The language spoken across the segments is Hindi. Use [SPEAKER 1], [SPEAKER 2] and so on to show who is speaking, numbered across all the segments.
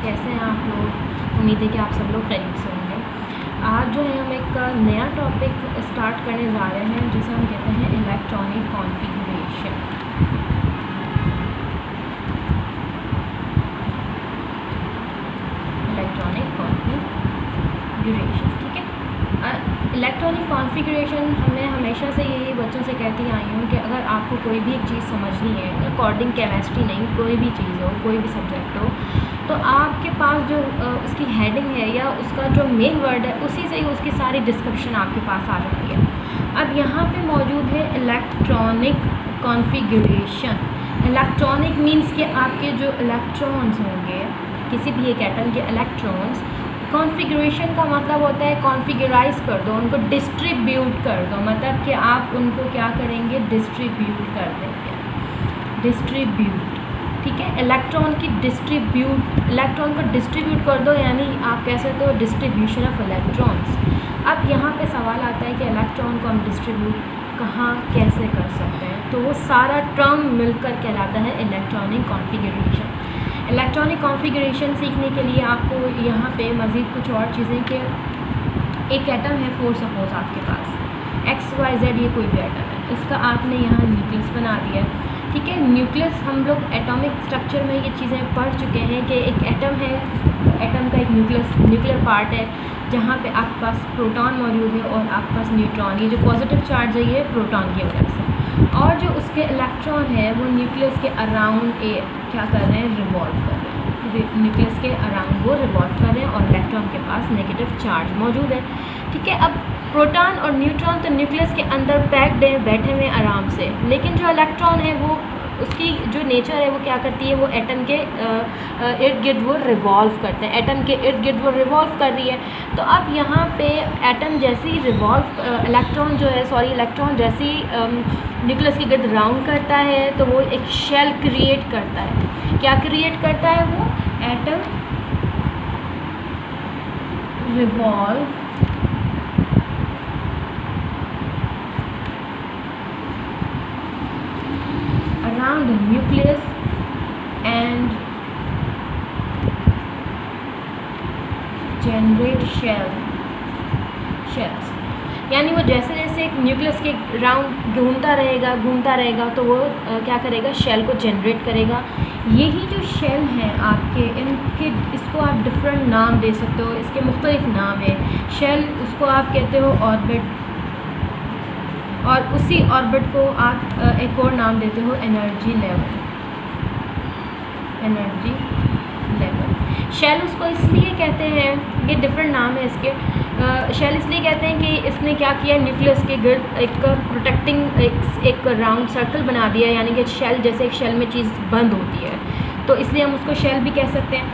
[SPEAKER 1] कैसे हैं आप लोग। उम्मीद है कि आप सब लोग खैरियत से होंगे। आज जो है हम एक नया टॉपिक स्टार्ट करने जा रहे हैं जिसे हम कहते हैं इलेक्ट्रॉनिक कॉन्फ़िगरेशन। इलेक्ट्रॉनिक कॉन्फ़िगरेशन, ठीक है। इलेक्ट्रॉनिक कॉन्फ़िगरेशन हमें हमेशा से यही बच्चों से कहती आई हूँ कि अगर आपको कोई भी एक चीज़ समझनी है, अकॉर्डिंग केमिस्ट्री नहीं, कोई भी चीज़ हो, कोई भी सब्जेक्ट हो, तो आपके पास जो उसकी हेडिंग है या उसका जो मेन वर्ड है उसी से ही उसकी सारी डिस्क्रिप्शन आपके पास आ जाती है। अब यहाँ पे मौजूद है इलेक्ट्रॉनिक कॉन्फ़िगरेशन। इलेक्ट्रॉनिक मीन्स कि आपके जो इलेक्ट्रॉन्स होंगे, किसी भी एक एटम के इलेक्ट्रॉन्स, कॉन्फ़िगरेशन का मतलब होता है कॉन्फ़िगराइज़ कर दो, उनको डिस्ट्रीब्यूट कर दो, मतलब कि आप उनको क्या करेंगे, डिस्ट्रीब्यूट कर देंगे, डिस्ट्रीब्यूट, ठीक है। इलेक्ट्रॉन को डिस्ट्रीब्यूट कर दो, यानी आप कह सकते हो डिस्ट्रीब्यूशन ऑफ इलेक्ट्रॉन्स। अब यहाँ पे सवाल आता है कि इलेक्ट्रॉन को हम डिस्ट्रीब्यूट कहाँ कैसे कर सकते हैं, तो वो सारा टर्म मिलकर कहलाता है इलेक्ट्रॉनिक कॉन्फ़िगरेशन। इलेक्ट्रॉनिक कॉन्फ़िगरेशन सीखने के लिए आपको यहाँ पे मज़ीद कुछ और चीज़ें कि एक एटम है, फॉर सपोज आपके पास XYZ, ये कोई भी एटम है, इसका आपने यहाँ न्यूक्लियस बना दिया है, ठीक है। न्यूक्लियस हम लोग एटॉमिक स्ट्रक्चर में ये चीज़ें पढ़ चुके हैं कि एक एटम है, एटम का एक न्यूक्लियर पार्ट है जहाँ पे आपके पास प्रोटॉन मौजूद है और आपके पास न्यूट्रॉन। ये जो पॉजिटिव चार्ज है ये प्रोटॉन की वजह से, और जो उसके इलेक्ट्रॉन है वो न्यूक्लियस के अराउंड क्या कर रहे हैं, रिवॉल्व कर रहे हैं, न्यूक्लियस के अराउंड वो रिवॉल्व कर रहे हैं और इलेक्ट्रॉन के पास नेगेटिव चार्ज मौजूद है, ठीक है। अब प्रोटॉन और न्यूट्रॉन तो न्यूक्लियस के अंदर पैक्ड है, बैठे हुए आराम से, लेकिन जो इलेक्ट्रॉन है वो उसकी जो नेचर है वो क्या करती है, वो एटम के इर्द गिर्द वो रिवॉल्व करते हैं, एटम के इर्द गिर्द वो रिवॉल्व कर रही है। तो अब यहाँ पे एटम जैसी इलेक्ट्रॉन जैसी न्यूक्लियस के गिर्द राउंड करता है तो वो एक शेल क्रिएट करता है। क्या क्रिएट करता है वो, atom revolve around the nucleus and generate shells। यानी वो जैसे जैसे एक न्यूक्लियस के राउंड घूमता रहेगा तो वो क्या करेगा, शेल को जनरेट करेगा। यही जो शेल हैं आपके, इनके इसको आप डिफरेंट नाम दे सकते हो, इसके मुख्तलिफ नाम है। शेल उसको आप कहते हो ऑर्बिट, और उसी ऑर्बिट को आप एक और नाम देते हो एनर्जी लेवल। शेल उसको इसलिए कहते हैं, ये डिफरेंट नाम है इसके, शेल इसलिए कहते हैं कि इसने क्या किया, न्यूक्लियस के गिर्द एक प्रोटेक्टिंग एक राउंड सर्कल बना दिया, यानी कि शेल जैसे एक शेल में चीज़ बंद होती है, तो इसलिए हम उसको शेल भी कह सकते हैं।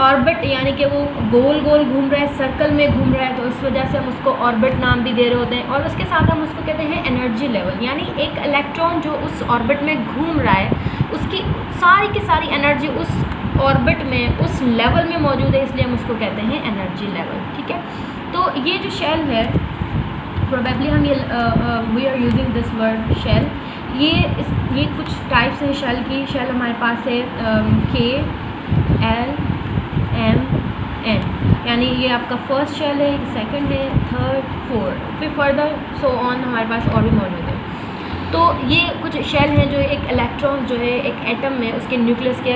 [SPEAKER 1] ऑर्बिट यानी कि वो गोल गोल घूम रहा है, सर्कल में घूम रहा है, तो इस वजह से हम उसको ऑर्बिट नाम भी दे रहे होते हैं। और उसके साथ हम उसको कहते हैं एनर्जी लेवल, यानी एक इलेक्ट्रॉन जो उस ऑर्बिट में घूम रहा है उसकी सारी की सारी एनर्जी उस ऑर्बिट में, उस लेवल में मौजूद है, इसलिए हम उसको कहते हैं एनर्जी लेवल, ठीक है। तो ये जो शेल है, प्रोबेबली हम ये we are using this word shell, ये कुछ टाइप्स हैं शेल की। शेल हमारे पास है KLMN, यानी ये आपका फर्स्ट शेल है, सेकंड है, थर्ड, फोर्थ, फिर फर्दर सो ऑन हमारे पास और भी मौजूद है। तो ये कुछ शेल हैं जो एक इलेक्ट्रॉन जो है एक एटम में उसके न्यूक्लियस के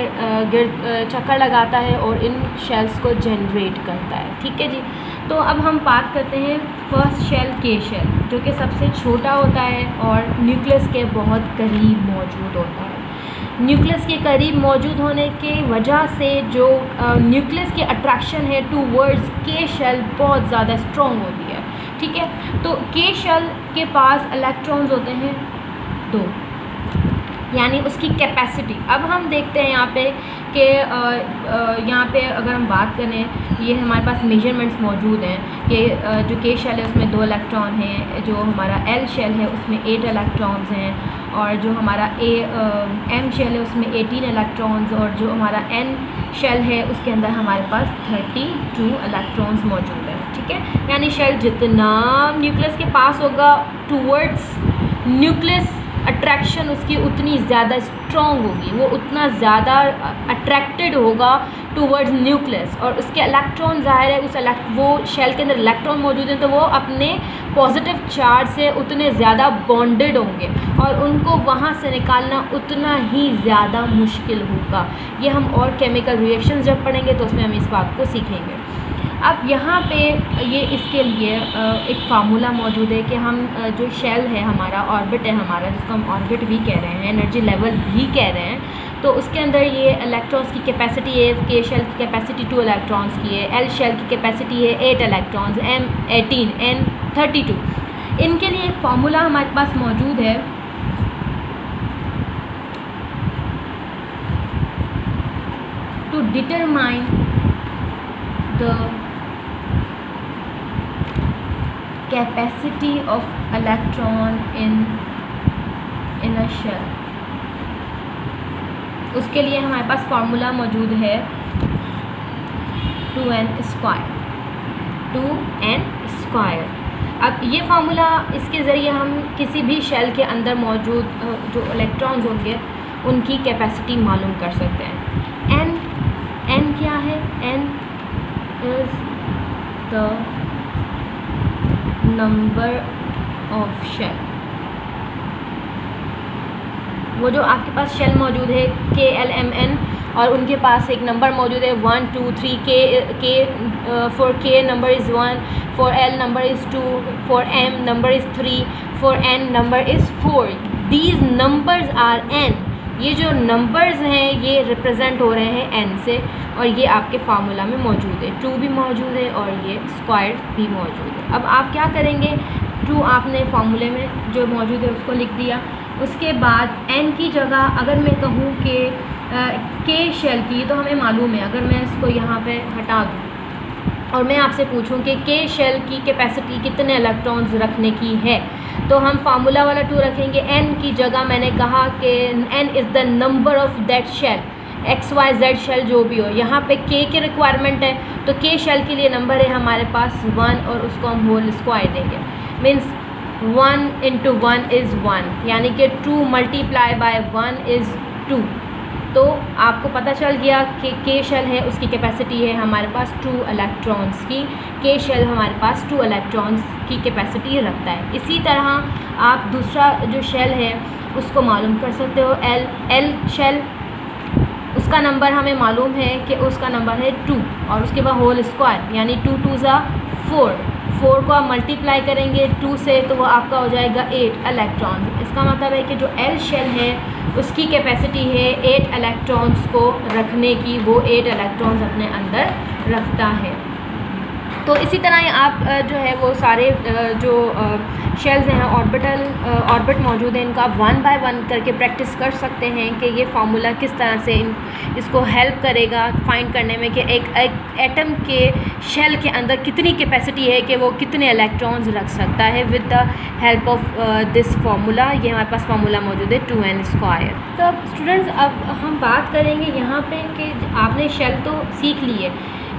[SPEAKER 1] गिर्द चक्कर लगाता है और इन शेल्स को जनरेट करता है, ठीक है जी। तो अब हम बात करते हैं फर्स्ट शेल, के शेल, जो कि सबसे छोटा होता है और न्यूक्लियस के बहुत करीब मौजूद होता है। न्यूक्लियस के करीब मौजूद होने की वजह से जो न्यूक्लियस की अट्रैक्शन है टूवर्ड्स के शेल बहुत ज़्यादा स्ट्रॉन्ग होती है, ठीक है। तो के शेल के पास इलेक्ट्रॉन्स होते हैं 2, यानी उसकी कैपेसिटी। अब हम देखते हैं यहाँ पे कि यहाँ पे अगर हम बात करें, ये हमारे पास मेजरमेंट्स मौजूद हैं कि जो के शेल है उसमें 2 इलेक्ट्रॉन हैं, जो हमारा एल शेल है उसमें 8 इलेक्ट्रॉन्स हैं, और जो हमारा एम शेल है उसमें 18 इलेक्ट्रॉन्स, और जो हमारा एन शेल है उसके अंदर हमारे पास 32 इलेक्ट्रॉन्स मौजूद हैं, ठीक है। यानी शेल जितना न्यूक्लियस के पास होगा टूवर्ड्स न्यूक्लियस अट्रैक्शन उसकी उतनी ज़्यादा स्ट्रॉन्ग होगी, वो उतना ज़्यादा अट्रैक्टेड होगा टूवर्ड्स न्यूक्लियस, और उसके इलेक्ट्रॉन ज़ाहिर है वो शेल के अंदर इलेक्ट्रॉन मौजूद हैं तो वो अपने पॉजिटिव चार्ज से उतने ज़्यादा बॉन्डेड होंगे और उनको वहाँ से निकालना उतना ही ज़्यादा मुश्किल होगा। ये हम और केमिकल रिएक्शंस जब पढ़ेंगे तो उसमें हम इस बात को सीखेंगे। अब यहाँ पे ये इसके लिए एक फार्मूला मौजूद है कि हम जो शेल है हमारा, ऑर्बिट है हमारा, जिसको हम ऑर्बिट भी कह रहे हैं, एनर्जी लेवल भी कह रहे हैं, तो उसके अंदर ये इलेक्ट्रॉन्स की कैपेसिटी है, के शेल की कैपेसिटी 2 इलेक्ट्रॉन्स की है, एल शेल की कैपेसिटी है 8 इलेक्ट्रॉन्स, एम 18, एन 32। इनके लिए एक फार्मूला हमारे पास मौजूद है, to determine the capacity of electron in a shell. उसके लिए हमारे पास फार्मूला मौजूद है 2n स्क्वायर। अब ये फार्मूला, इसके ज़रिए हम किसी भी शेल के अंदर मौजूद जो इलेक्ट्रॉन्स होंगे उनकी कैपेसिटी मालूम कर सकते हैं। n क्या है? n is the number of shell. वो जो आपके पास शेल मौजूद है KLMN, और उनके पास एक नंबर मौजूद है 1 2 3 K for K number is 1, for L number is 2, for M number is 3, for N number is 4। These numbers are n। ये जो नंबर्स हैं ये रिप्रेजेंट हो रहे हैं n से, और ये आपके फार्मूला में मौजूद है। 2 भी मौजूद है और ये स्क्वायर भी मौजूद है। अब आप क्या करेंगे, 2 आपने फार्मूले में जो मौजूद है उसको लिख दिया। उसके बाद n की जगह अगर मैं कहूँ कि K शेल की, तो हमें मालूम है, अगर मैं इसको यहाँ पे हटा दूँ और मैं आपसे पूछूं कि K शेल की कैपेसिटी कितने इलेक्ट्रॉन्स रखने की है, तो हम फार्मूला वाला 2 रखेंगे। n की जगह मैंने कहा कि n is the number of that shell, XYZ shell जो भी हो। यहाँ पे K की रिक्वायरमेंट है तो K शेल के लिए नंबर है हमारे पास 1, और उसको हम होल स्क्वायर देंगे। मीन्स 1 into 1 is 1, यानी कि 2 मल्टीप्लाई बाय 1 इज़ 2। तो आपको पता चल गया कि K शेल है उसकी कैपेसिटी है हमारे पास 2 इलेक्ट्रॉन्स की। K शेल हमारे पास 2 इलेक्ट्रॉन्स की कैपेसिटी रखता है। इसी तरह आप दूसरा जो शेल है उसको मालूम कर सकते हो। L शेल, उसका नंबर हमें मालूम है कि उसका नंबर है 2, और उसके बाद होल स्क्वायर, यानी 2 2 ज़ा 4। 4 को आप मल्टीप्लाई करेंगे 2 से तो वो आपका हो जाएगा 8 इलेक्ट्रॉन। इसका मतलब है कि जो L शेल है उसकी कैपेसिटी है 8 इलेक्ट्रॉन्स को रखने की, वो 8 इलेक्ट्रॉन्स अपने अंदर रखता है। तो इसी तरह आप जो है वो सारे जो शेल्स हैं ऑर्बिट मौजूद है, इनका 1 बाय 1 करके प्रैक्टिस कर सकते हैं कि ये फार्मूला किस तरह से इसको हेल्प करेगा फाइंड करने में कि एक एटम के शेल के अंदर कितनी कैपेसिटी है कि वो कितने इलेक्ट्रॉन्स रख सकता है with the help of this formula. ये हमारे पास फार्मूला मौजूद है 2n स्क्वायर। तो अब स्टूडेंट्स, अब हम बात करेंगे यहाँ पे कि आपने शेल तो सीख ली है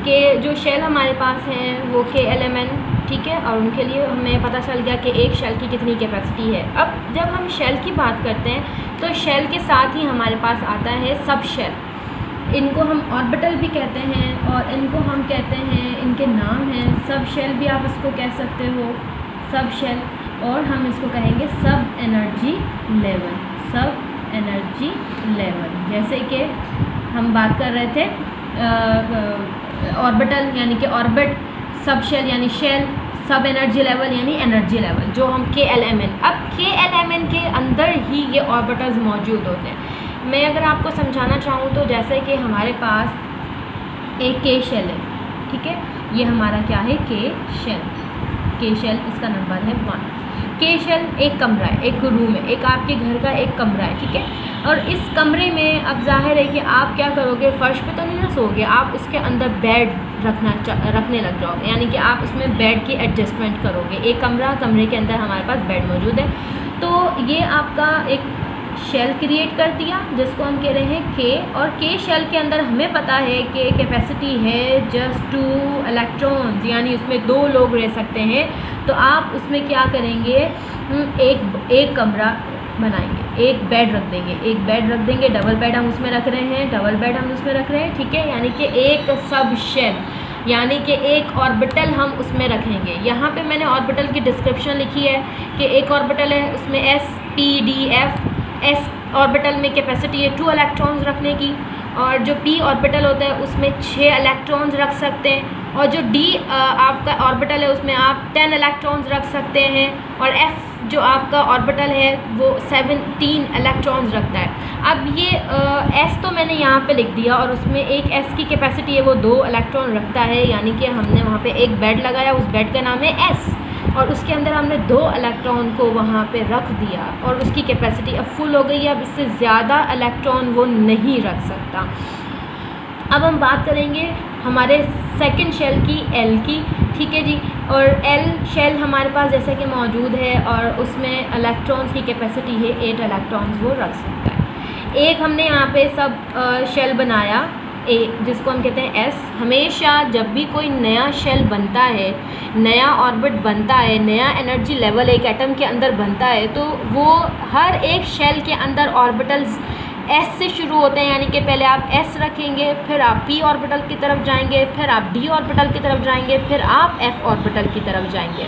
[SPEAKER 1] कि जो शेल हमारे पास हैं वो KLMN, ठीक है, और उनके लिए हमें पता चल गया कि एक शेल की कितनी कैपेसिटी है। अब जब हम शेल की बात करते हैं तो शेल के साथ ही हमारे पास आता है सब शेल। इनको हम ऑर्बिटल भी कहते हैं और इनको हम कहते हैं, इनके नाम हैं, सब शेल भी आप इसको कह सकते हो, सब शेल, और हम इसको कहेंगे सब एनर्जी लेवल, सब एनर्जी लेवल। जैसे कि हम बात कर रहे थे ऑर्बिटल यानी कि ऑर्बिट, सब शेल यानी शेल, सब एनर्जी लेवल यानी एनर्जी लेवल, जो हम KLMN। अब KLMN के अंदर ही ये ऑर्बिटल्स मौजूद होते हैं। मैं अगर आपको समझाना चाहूँ तो जैसे कि हमारे पास एक K शेल है, ठीक है, ये हमारा क्या है K शेल, इसका नंबर है 1। K शेल एक कमरा है, एक रूम है, एक आपके घर का एक कमरा है, ठीक है, और इस कमरे में अब जाहिर है कि आप क्या करोगे, फ़र्श पे तो नहीं ना सोओगे, आप उसके अंदर बेड रखने लग जाओगे, यानी कि आप उसमें बेड की एडजस्टमेंट करोगे। एक कमरे के अंदर हमारे पास बेड मौजूद है, तो ये आपका एक शेल क्रिएट कर दिया जिसको हम कह रहे हैं K, और K शेल के अंदर हमें पता है कि कैपेसिटी है जस्ट 2 इलेक्ट्रॉन्स, यानी उसमें 2 लोग रह सकते हैं। तो आप उसमें क्या करेंगे, एक कमरा बनाएंगे, एक बेड रख देंगे, एक बेड रख देंगे, डबल बेड हम उसमें रख रहे हैं, डबल बेड हम उसमें रख रहे हैं, ठीक है। यानी कि एक सब शेल, यानी कि एक ऑर्बिटल हम उसमें रखेंगे। यहाँ पे मैंने ऑर्बिटल की डिस्क्रिप्शन लिखी है कि एक ऑर्बिटल है, उसमें s p d f। s orbital में कैपेसिटी है 2 इलेक्ट्रॉन्स रखने की, और जो p ऑर्बिटल होता है उसमें 6 इलेक्ट्रॉन्स रख सकते हैं, और जो d आपका ऑर्बिटल है उसमें आप 10 इलेक्ट्रॉन्स रख सकते हैं, और f जो आपका ऑर्बिटल है वो 17 इलेक्ट्रॉन्स रखता है। अब ये s तो मैंने यहाँ पे लिख दिया, और उसमें एक s की कैपेसिटी है वो 2 इलेक्ट्रॉन रखता है, यानी कि हमने वहाँ पे एक बेड लगाया, उस बेड का नाम है s, और उसके अंदर हमने 2 इलेक्ट्रॉन को वहाँ पे रख दिया, और उसकी कैपेसिटी अब फुल हो गई है। अब इससे ज़्यादा इलेक्ट्रॉन वो नहीं रख सकता। अब हम बात करेंगे हमारे सेकंड शेल की, L की, ठीक है जी। और L शेल हमारे पास जैसे कि मौजूद है, और उसमें इलेक्ट्रॉन्स की कैपेसिटी है 8 इलेक्ट्रॉन्स वो रख सकता है। एक हमने यहाँ पे सब शेल बनाया A, जिसको हम कहते हैं S। हमेशा जब भी कोई नया शेल बनता है, नया ऑर्बिट बनता है, नया एनर्जी लेवल एक एटम के अंदर बनता है, तो वो हर एक शेल के अंदर ऑर्बिटल्स S से शुरू होते हैं। यानी कि पहले आप S रखेंगे, फिर आप P ऑर्बिटल की तरफ जाएंगे, फिर आप D ऑर्बिटल की तरफ जाएंगे, फिर आप F ऑर्बिटल की तरफ जाएंगे।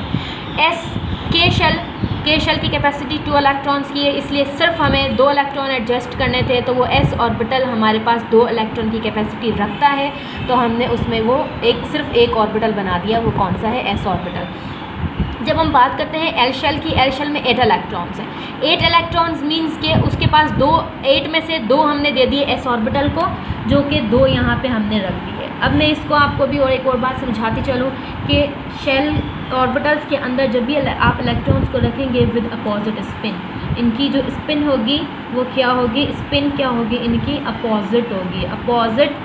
[SPEAKER 1] K शेल की कैपेसिटी 2 इलेक्ट्रॉन्स की है, इसलिए सिर्फ हमें 2 इलेक्ट्रॉन एडजस्ट करने थे, तो वो S ऑर्बिटल हमारे पास 2 इलेक्ट्रॉन की कैपेसिटी रखता है, तो हमने उसमें वो सिर्फ एक ऑर्बिटल बना दिया। वो कौन सा है? S orbital. जब हम बात करते हैं L शेल की, L शेल में 8 इलेक्ट्रॉन्स हैं। 8 इलेक्ट्रॉन्स मींस के उसके पास 8 में से 2 हमने दे दिए S ऑर्बिटल को, जो कि 2 यहाँ पे हमने रख दिए। अब मैं इसको आपको भी और एक और बात समझाती चलूँ कि शेल ऑर्बिटल्स के अंदर जब भी आप इलेक्ट्रॉन्स को रखेंगे विद अपोजिट स्पिन, इनकी जो स्पिन होगी वो क्या होगी? स्पिन क्या होगी? इनकी अपोजिट होगी। अपोजिट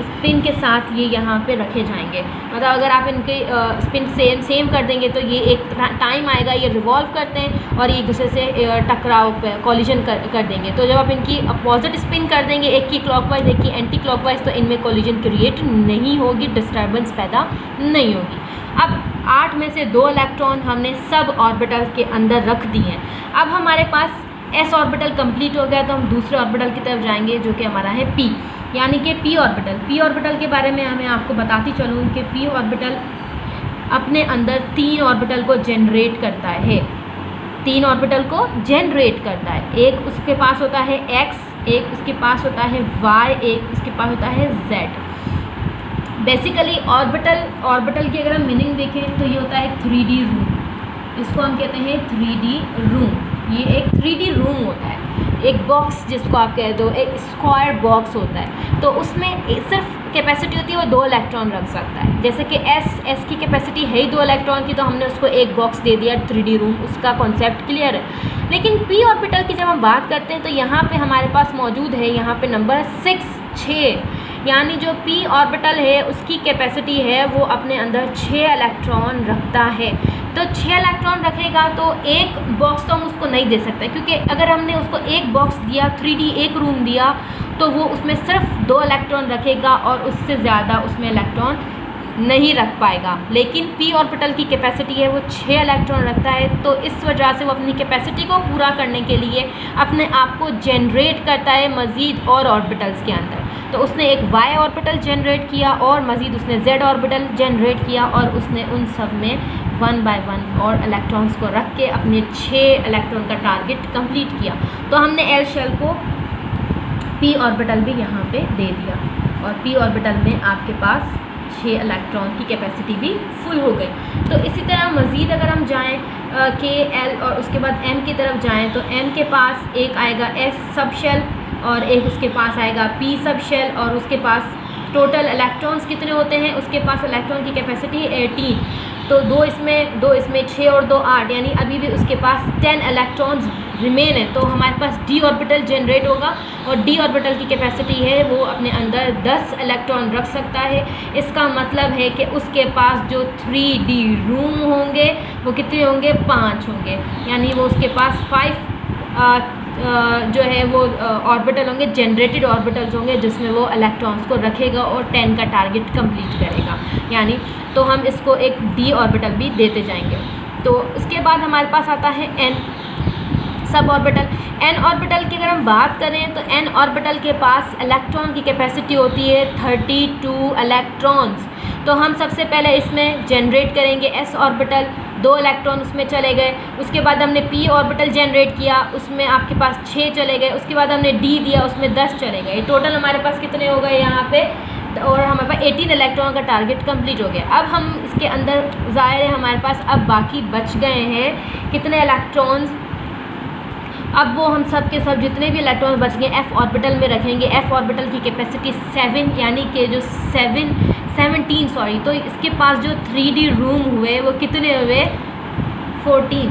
[SPEAKER 1] स्पिन के साथ ये यहाँ पे रखे जाएंगे। मतलब अगर आप इनके स्पिन सेम कर देंगे तो ये एक टाइम आएगा, ये रिवॉल्व करते हैं और ये एक दूसरे से टकराव पे कॉलिजन कर देंगे। तो जब आप इनकी अपोजिट स्पिन कर देंगे, एक की क्लॉकवाइज एक की एंटी क्लॉकवाइज, तो इनमें कॉलिजन क्रिएट नहीं होगी, डिस्टर्बेंस पैदा नहीं होगी। अब 8 में से 2 इलेक्ट्रॉन हमने सब ऑर्बिटल के अंदर रख दिए हैं। अब हमारे पास s ऑर्बिटल कंप्लीट हो गया, तो हम दूसरे ऑर्बिटल की तरफ जाएंगे जो कि हमारा है p, यानी कि p ऑर्बिटल। p ऑर्बिटल के बारे में मैं आपको बताती चलूँ कि p ऑर्बिटल अपने अंदर 3 ऑर्बिटल को जनरेट करता है। 3 ऑर्बिटल को जनरेट करता है। एक उसके पास होता है x, एक उसके पास होता है y, एक उसके पास होता है z। बेसिकली ऑर्बिटल की अगर हम मीनिंग देखें तो ये होता है 3D रूम। इसको हम कहते हैं 3D रूम। ये एक 3D रूम होता है, एक बॉक्स जिसको आप कह दो, एक स्क्वायर बॉक्स होता है। तो उसमें सिर्फ कैपेसिटी होती है वो 2 इलेक्ट्रॉन रख सकता है। जैसे कि S की कैपेसिटी है ही 2 इलेक्ट्रॉन की, तो हमने उसको एक बॉक्स दे दिया 3D रूम। उसका कॉन्सेप्ट क्लियर है। लेकिन p ऑर्बिटल की जब हम बात करते हैं तो यहाँ पे हमारे पास मौजूद है, यहाँ पे नंबर 6, यानी जो p ऑर्बिटल है उसकी कैपेसिटी है वो अपने अंदर 6 इलेक्ट्रॉन रखता है। तो 6 इलेक्ट्रॉन रखेगा तो एक बॉक्स तो हम उसको नहीं दे सकते, क्योंकि अगर हमने उसको एक बॉक्स दिया, 3D एक रूम दिया, तो वो उसमें सिर्फ 2 इलेक्ट्रॉन रखेगा और उससे ज़्यादा उसमें इलेक्ट्रॉन नहीं रख पाएगा। लेकिन p ऑर्बिटल की कैपेसिटी है वो 6 इलेक्ट्रॉन रखता है, तो इस वजह से वो अपनी कैपेसिटी को पूरा करने के लिए अपने आप को जनरेट करता है मज़ीद और ऑर्बिटल्स के अंदर। तो उसने एक y ऑर्बिटल जनरेट किया और मज़ीद उसने z ऑर्बिटल जनरेट किया, और उसने उन सब में 1 बाय 1 और इलेक्ट्रॉन्स को रख के अपने 6 इलेक्ट्रॉन का टारगेट कंप्लीट किया। तो हमने L शेल को p ऑर्बिटल भी यहाँ पे दे दिया, और p ऑर्बिटल में आपके पास 6 इलेक्ट्रॉन की कैपेसिटी भी फुल हो गई। तो इसी तरह मज़ीद अगर हम जाएँ K, L और उसके बाद M की तरफ जाएँ, तो M के पास एक आएगा S सब शेल, और एक उसके पास आएगा p सब शेल, और उसके पास टोटल इलेक्ट्रॉन्स कितने होते हैं? उसके पास इलेक्ट्रॉन की कैपेसिटी है 18। तो 2 इसमें 6 और 2 8, यानी अभी भी उसके पास 10 इलेक्ट्रॉन्स रिमेन है। तो हमारे पास d ऑर्बिटल जनरेट होगा, और d ऑर्बिटल की कैपेसिटी है वो अपने अंदर 10 इलेक्ट्रॉन रख सकता है। इसका मतलब है कि उसके पास जो 3D रूम होंगे वो कितने होंगे? 5 होंगे, यानी वो उसके पास 5 जो है वो ऑर्बिटल होंगे, जनरेटेड ऑर्बिटल्स होंगे, जिसमें वो इलेक्ट्रॉन्स को रखेगा और 10 का टारगेट कंप्लीट करेगा। यानी तो हम इसको एक d ऑर्बिटल भी देते जाएंगे। तो उसके बाद हमारे पास आता है n sub orbital. N orbital की अगर हम बात करें तो एन ऑर्बिटल के पास इलेक्ट्रॉन की कैपेसिटी होती है 32 इलेक्ट्रॉन्स। तो हम सबसे पहले इसमें जनरेट करेंगे एस ऑर्बिटल, 2 इलेक्ट्रॉन उसमें चले गए। उसके बाद हमने पी ऑर्बिटल जनरेट किया, उसमें आपके पास 6 चले गए। उसके बाद हमने डी दिया, उसमें 10 चले गए। टोटल हमारे पास कितने हो गए यहाँ पे, और हमारे पास 18 इलेक्ट्रॉन का टारगेट कंप्लीट हो गया। अब हम इसके अंदर ज़ाहिर है हमारे पास अब बाकी बच गए हैं कितने इलेक्ट्रॉन्स, अब वो हम सब के सब जितने भी इलेक्ट्रॉन बच गए एफ़ ऑर्बिटल में रखेंगे। एफ़ ऑर्बिटल की कैपेसिटी 7 यानी कि जो 17 सॉरी, तो इसके पास जो 3D रूम हुए वो कितने हुए 14।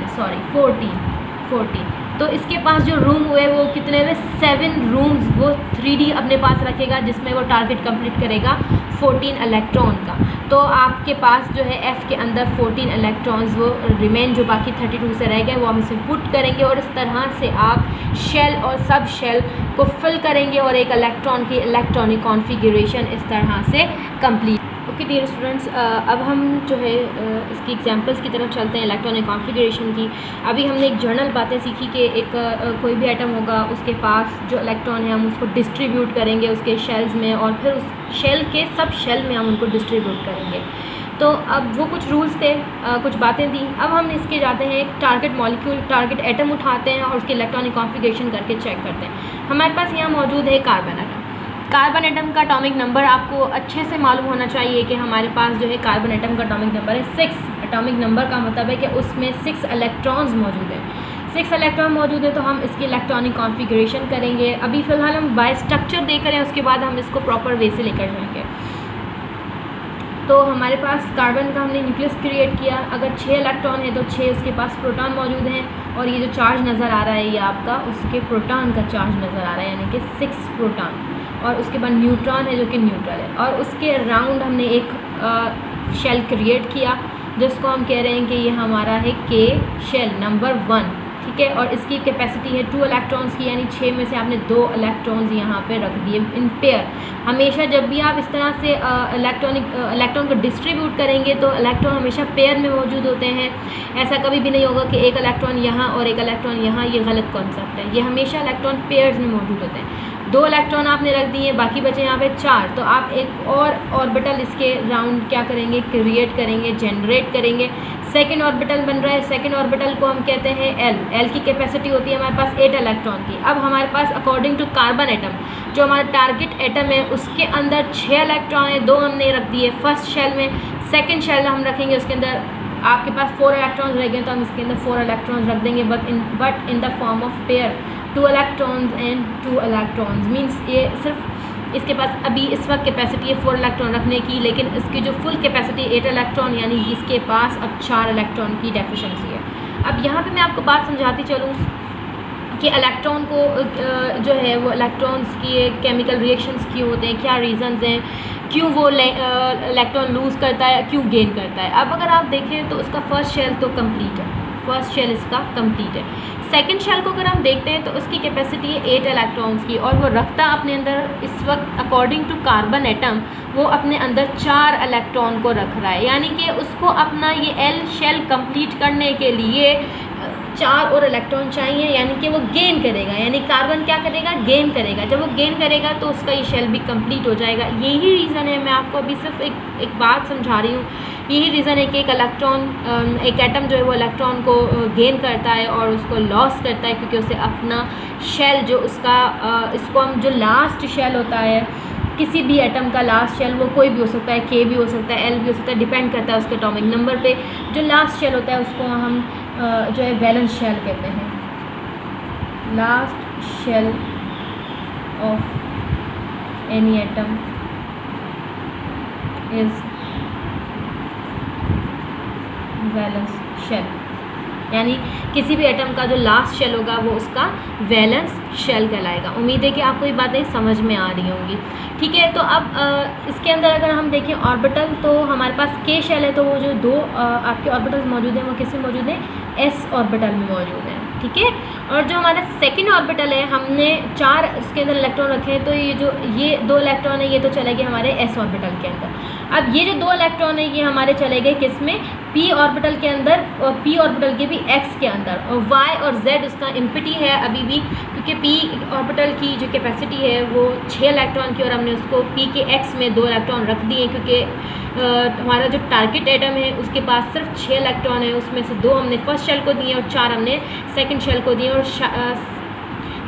[SPEAKER 1] तो इसके पास जो रूम हुए वो कितने हुए 7 रूम्स वो 3D अपने पास रखेगा, जिसमें वो टारगेट कंप्लीट करेगा 14 इलेक्ट्रॉन का। तो आपके पास जो है एफ़ के अंदर 14 इलेक्ट्रॉन्स वो रिमेन जो बाकी 32 से रह गए वो हम इसे पुट करेंगे, और इस तरह से आप शेल और सब शेल को फिल करेंगे और एक इलेक्ट्रॉन की इलेक्ट्रॉनिक कॉन्फ़िगरेशन इस तरह से कंप्लीट। ओके डियर स्टूडेंट्स, अब हम जो है इसकी एग्जांपल्स की तरफ चलते हैं इलेक्ट्रॉनिक कॉन्फ़िगरेशन की। अभी हमने एक जनरल बातें सीखी कि एक कोई भी एटम होगा उसके पास जो इलेक्ट्रॉन है हम उसको डिस्ट्रीब्यूट करेंगे उसके शेल्स में, और फिर उस शेल के सब शेल में हम उनको डिस्ट्रीब्यूट करेंगे। तो अब वो कुछ रूल्स थे, कुछ बातें दी। अब हम इसके जाते हैं एक टारगेट मॉलिक्यूल, टारगेट एटम उठाते हैं और उसकी इलेक्ट्रॉनिक कॉन्फ़िगरेशन करके चेक करते हैं। हमारे पास यहाँ मौजूद है कार्बन एटम। कार्बन एटम का एटॉमिक नंबर आपको अच्छे से मालूम होना चाहिए कि हमारे पास जो है कार्बन एटम का एटॉमिक नंबर है 6। एटॉमिक नंबर का मतलब है कि उसमें 6 इलेक्ट्रॉन्स मौजूद हैं। 6 इलेक्ट्रॉन मौजूद है तो हम इसकी इलेक्ट्रॉनिक कॉन्फ़िगरेशन करेंगे। अभी फ़िलहाल हम बाय स्ट्रक्चर देख रहे हैं, उसके बाद हम इसको प्रॉपर वे से लेकर जाएंगे। तो हमारे पास कार्बन का हमने न्यूक्लियस क्रिएट किया। अगर 6 इलेक्ट्रॉन है तो 6 उसके पास प्रोटॉन मौजूद हैं, और ये जो चार्ज नज़र आ रहा है ये आपका उसके प्रोटॉन का चार्ज नज़र आ रहा है, यानी कि 6 प्रोटॉन। और उसके बाद न्यूट्रॉन है जो कि न्यूट्रल है, और उसके राउंड हमने एक शेल क्रिएट किया जिसको हम कह रहे हैं कि ये हमारा है के शेल नंबर 1, ठीक है। और इसकी कैपेसिटी है 2 इलेक्ट्रॉन्स की, यानी 6 में से आपने 2 इलेक्ट्रॉन्स यहाँ पे रख दिए इन पेयर। हमेशा जब भी आप इस तरह से इलेक्ट्रॉन को डिस्ट्रीब्यूट करेंगे तो इलेक्ट्रॉन हमेशा पेयर में मौजूद होते हैं। ऐसा कभी भी नहीं होगा कि एक इलेक्ट्रॉन यहाँ और एक इलेक्ट्रॉन यहाँ, ये गलत कॉन्सेप्ट है। ये हमेशा इलेक्ट्रॉन पेयर्स में मौजूद होते हैं। 2 इलेक्ट्रॉन आपने रख दिए, बाकी बचे यहाँ पे 4। तो आप एक और ऑर्बिटल इसके राउंड क्या करेंगे, क्रिएट करेंगे, जनरेट करेंगे। सेकंड ऑर्बिटल बन रहा है, सेकंड ऑर्बिटल को हम कहते हैं एल की कैपेसिटी होती है हमारे पास 8 इलेक्ट्रॉन की। अब हमारे पास अकॉर्डिंग टू कार्बन एटम जो हमारा टारगेट एटम है उसके अंदर 6 इलेक्ट्रॉन है, 2 हमने रख दिए फर्स्ट शेल में। सेकेंड शेल हम रखेंगे, उसके अंदर आपके पास 4 इलेक्ट्रॉन्स रह गए तो हम इसके अंदर 4 इलेक्ट्रॉन्स रख देंगे, but in the form of pair 2 electrons and 2 electrons. Means ये सिर्फ इसके पास अभी इस वक्त कैपेसिटी है 4 इलेक्ट्रॉन रखने की, लेकिन इसकी जो फुल कैपेसिटी 8 इलेक्ट्रॉन, यानी इसके पास अब 4 इलेक्ट्रॉन की डेफिशिएंसी है। अब यहाँ पे मैं आपको बात समझाती चलूँ कि इलेक्ट्रॉन को जो है वो इलेक्ट्रॉन्स की केमिकल रिएक्शंस क्यों होते हैं, क्या रीज़न्स हैं, क्यों वो इलेक्ट्रॉन लूज़ करता है, क्यों गेन करता है। अब अगर आप देखें तो उसका फर्स्ट शेल तो कंप्लीट है, फर्स्ट शेल इसका कंप्लीट है। सेकंड शेल को अगर हम देखते हैं तो उसकी कैपेसिटी है 8 इलेक्ट्रॉन्स की, और वो रखता अपने अंदर इस वक्त अकॉर्डिंग टू कार्बन एटम वो अपने अंदर 4 इलेक्ट्रॉन को रख रहा है, यानी कि उसको अपना ये एल शेल कंप्लीट करने के लिए 4 और इलेक्ट्रॉन चाहिए, यानी कि वो गेन करेगा। यानी कार्बन क्या करेगा, गेन करेगा। जब वो गेन करेगा तो उसका ये शेल भी कंप्लीट हो जाएगा। यही रीज़न है, मैं आपको अभी सिर्फ एक बात समझा रही हूँ, यही रीज़न है कि एक इलेक्ट्रॉन एक एटम जो है वो इलेक्ट्रॉन को गेन करता है और उसको लॉस करता है, क्योंकि उसे अपना शेल जो उसका इसको हम जो लास्ट शेल होता है किसी भी एटम का लास्ट शेल, वो कोई भी हो सकता है, के भी हो सकता है, एल भी हो सकता है, डिपेंड करता है उसके एटॉमिक नंबर पे। जो लास्ट शेल होता है उसको हम जो है वैलेंस शेल कहते हैं। Last shell of any atom is valence shell, यानी किसी भी एटम का जो लास्ट शेल होगा वो उसका वैलेंस शेल कहलाएगा। उम्मीद है कि आपको ये बातें समझ में आ रही होंगी, ठीक है। तो अब इसके अंदर अगर हम देखें ऑर्बिटल, तो हमारे पास के शेल है, तो वो जो 2 आपके ऑर्बिटल्स मौजूद हैं वो किस में मौजूद हैं, एस ऑर्बिटल में मौजूद हैं, ठीक है। और जो हमारा सेकंड ऑर्बिटल है, हमने 4 इसके अंदर इलेक्ट्रॉन रखे हैं, तो ये 2 इलेक्ट्रॉन है, ये तो चले गए हमारे एस ऑर्बिटल के अंदर। अब ये जो 2 इलेक्ट्रॉन है ये हमारे चले गए किस में, पी ऑर्बिटल के अंदर, और पी ऑर्बिटल के भी एक्स के अंदर, और वाई और जेड उसका एम्प्टी है अभी भी, क्योंकि पी ऑर्बिटल की जो कैपेसिटी है वो 6 इलेक्ट्रॉन की, और हमने उसको पी के एक्स में 2 इलेक्ट्रॉन रख दिए, क्योंकि हमारा जो टारगेट एटम है उसके पास सिर्फ 6 इलेक्ट्रॉन है, उसमें से 2 हमने फर्स्ट शेल को दिए और 4 हमने सेकंड शेल को दिए, और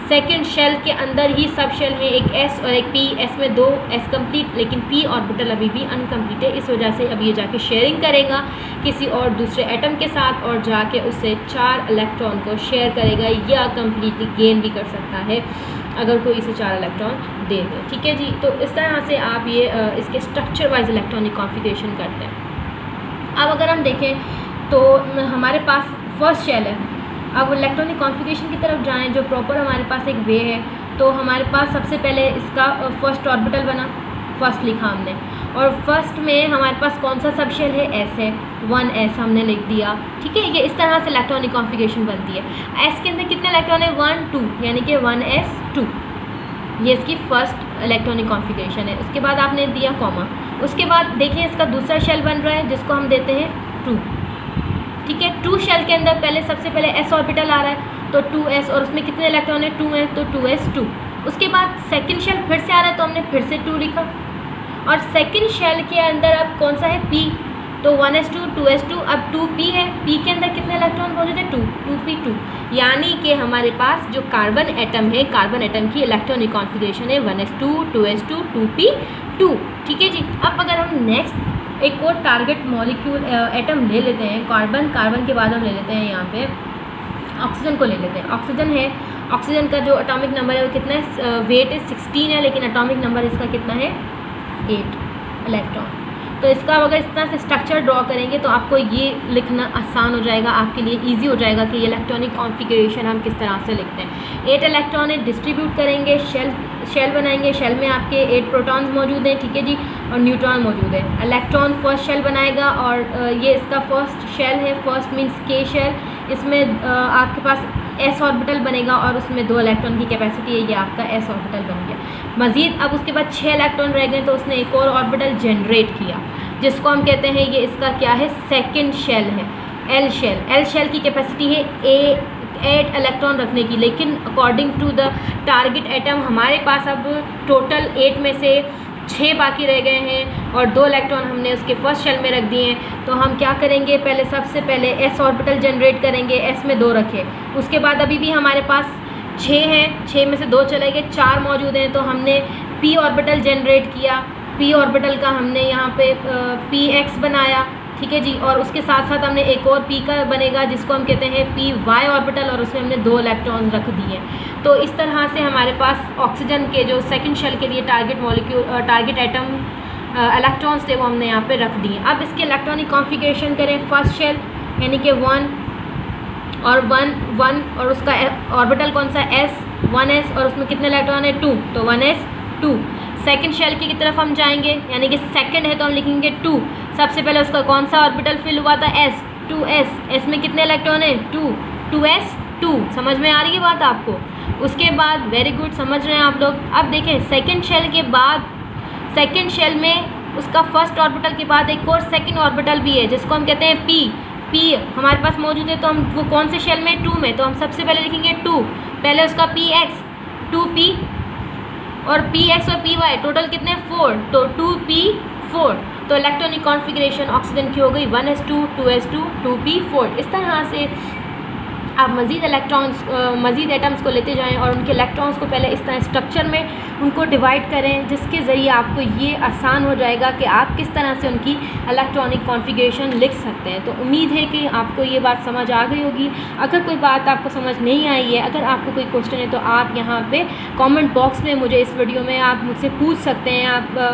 [SPEAKER 1] सेकंड शेल के अंदर ही सब शेल हैं, एक एस और एक पी, एस में 2 एस कंप्लीट, लेकिन पी ऑर्बिटल अभी भी अनकम्प्लीट है। इस वजह से अब ये जाके शेयरिंग करेगा किसी और दूसरे एटम के साथ, और जाके उससे 4 इलेक्ट्रॉन को शेयर करेगा, या कम्प्लीटली गेन भी कर सकता है अगर कोई इसे 4 इलेक्ट्रॉन दे दे। ठीक है जी, तो इस तरह से आप ये इसके स्ट्रक्चर वाइज इलेक्ट्रॉनिक कॉन्फ़िगरेशन करते हैं। अब अगर हम देखें तो हमारे पास फर्स्ट शेल है, अब इलेक्ट्रॉनिक कॉन्फ़िगरेशन की तरफ जाएं, जो प्रॉपर हमारे पास एक वे है, तो हमारे पास सबसे पहले इसका फर्स्ट ऑर्बिटल बना, फर्स्ट लिखा हमने, और फर्स्ट में हमारे पास कौन सा सब शेल है, एस है, 1s हमने लिख दिया। ठीक है, ये इस तरह से इलेक्ट्रॉनिक कॉन्फ़िगरेशन बनती है। एस के अंदर कितने इलेक्ट्रॉन है, 1 2, यानी कि 1s2, ये इसकी फर्स्ट इलेक्ट्रॉनिक कॉन्फ़िगरेशन है। उसके बाद आपने दिया कॉमा, उसके बाद देखिए इसका दूसरा शेल बन रहा है जिसको हम देते हैं 2। ठीक है, 2 शेल के अंदर सबसे पहले s ऑर्बिटल आ रहा है, तो 2s, और उसमें कितने इलेक्ट्रॉन है, 2 है, तो 2s2। उसके बाद सेकंड शेल फिर से आ रहा है, तो हमने फिर से 2 लिखा, और सेकंड शेल के अंदर अब कौन सा है, p, तो 1s2 2s2, अब 2p है, p के अंदर कितने इलेक्ट्रॉन मौजूद है, 2, 2p2, यानी कि हमारे पास जो कार्बन एटम है, कार्बन एटम की इलेक्ट्रॉनिक कॉन्फ़िगरेशन है 1s2 2s2 2p2। ठीक है जी, अब अगर हम नेक्स्ट एक और टारगेट मॉलिक्यूल एटम ले लेते हैं, कार्बन के बाद हम ले लेते हैं यहाँ पे ऑक्सीजन को ले लेते हैं। ऑक्सीजन है, ऑक्सीजन का जो एटॉमिक नंबर है वो कितना है, वेट है 16 है, लेकिन एटॉमिक नंबर इसका कितना है, 8 इलेक्ट्रॉन। तो इसका अगर इस तरह से स्ट्रक्चर ड्रॉ करेंगे तो आपको ये लिखना आसान हो जाएगा, आपके लिए इजी हो जाएगा कि ये इलेक्ट्रॉनिक कॉन्फ़िगरेशन हम किस तरह से लिखते हैं। 8 इलेक्ट्रॉन है, डिस्ट्रीब्यूट करेंगे, शेल बनाएंगे, शेल में आपके 8 प्रोटॉन्स मौजूद हैं। ठीक है जी, और न्यूट्रॉन मौजूद है। इलेक्ट्रॉन फर्स्ट शेल बनाएगा, और ये इसका फर्स्ट शेल है, फर्स्ट मीन्स के शेल, इसमें आपके पास एस ऑर्बिटल बनेगा, और उसमें 2 इलेक्ट्रॉन की कैपेसिटी है, ये आपका एस ऑर्बिटल बन गया। मज़ीद अब उसके बाद 6 इलेक्ट्रॉन रह गए, तो उसने एक और ऑर्बिटल जनरेट किया, जिसको हम कहते हैं, ये इसका क्या है, सेकंड शेल है, एल शेल। एल शेल की कैपेसिटी है 8 इलेक्ट्रॉन रखने की, लेकिन according to the target atom हमारे पास अब टोटल 8 में से 6 बाकी रह गए हैं, और 2 इलेक्ट्रॉन हमने उसके फर्स्ट शेल में रख दिए हैं। तो हम क्या करेंगे, सबसे पहले एस ऑर्बिटल जनरेट करेंगे, एस में 2 रखे, उसके बाद अभी भी हमारे पास 6 हैं, 6 में से 2 चले गए, 4 मौजूद हैं, तो हमने पी ऑर्बिटल जनरेट किया, पी ऑर्बिटल का हमने यहाँ पे पी एक्स बनाया। ठीक है जी, और उसके साथ साथ हमने एक और पी का बनेगा जिसको हम कहते हैं पी वाई ऑर्बिटल, और उसमें हमने 2 इलेक्ट्रॉन रख दिए। तो इस तरह से हमारे पास ऑक्सीजन के जो सेकंड शेल के लिए टारगेट एटम इलेक्ट्रॉन्स थे वो हमने यहाँ पे रख दिए। अब इसके इलेक्ट्रॉनिक कॉन्फ़िगरेशन करें, फर्स्ट शेल यानी कि 1 और 1 और उसका ऑर्बिटल कौन सा, s, 1s, और उसमें कितने इलेक्ट्रॉन है, 2, तो 1s2। सेकंड शेल की तरफ हम जाएंगे, यानी कि सेकंड है तो हम लिखेंगे 2। सबसे पहले उसका कौन सा ऑर्बिटल फिल हुआ था, s, 2s, s में कितने इलेक्ट्रॉन है, 2, 2s2। समझ में आ रही है बात आपको? उसके बाद वेरी गुड, समझ रहे हैं आप लोग। अब देखें सेकंड शेल के बाद, सेकंड शेल में उसका फर्स्ट ऑर्बिटल के बाद एक और सेकंड ऑर्बिटल भी है जिसको हम कहते हैं पी हमारे पास मौजूद है, तो हम वो कौन से शेल में, 2 में, तो हम सबसे पहले लिखेंगे 2, पहले उसका पी एक्स, 2p, और पी एक्स और पी वाई टोटल कितने, 4, तो 2p4। तो इलेक्ट्रॉनिक कॉन्फ़िगरेशन ऑक्सीजन की हो गई 1s2 2s2 2p4। इस तरह से आप मज़ीद एटम्स को लेते जाएं और उनके इलेक्ट्रॉन्स को पहले इस तरह स्ट्रक्चर में उनको डिवाइड करें, जिसके ज़रिए आपको ये आसान हो जाएगा कि आप किस तरह से उनकी इलेक्ट्रॉनिक कॉन्फ़िगरेशन लिख सकते हैं। तो उम्मीद है कि आपको ये बात समझ आ गई होगी। अगर कोई बात आपको समझ नहीं आई है, अगर आपको कोई क्वेश्चन है, तो आप यहाँ पे कमेंट बॉक्स में मुझे इस वीडियो में आप मुझसे पूछ सकते हैं,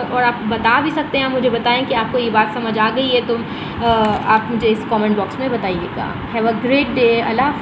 [SPEAKER 1] और आप बता भी सकते हैं, आप मुझे बताएँ कि आपको ये बात समझ आ गई है, तो आप मुझे इस कॉमेंट बॉक्स में बताइएगा। Have a great day. अल्लाह हाफ़िज़।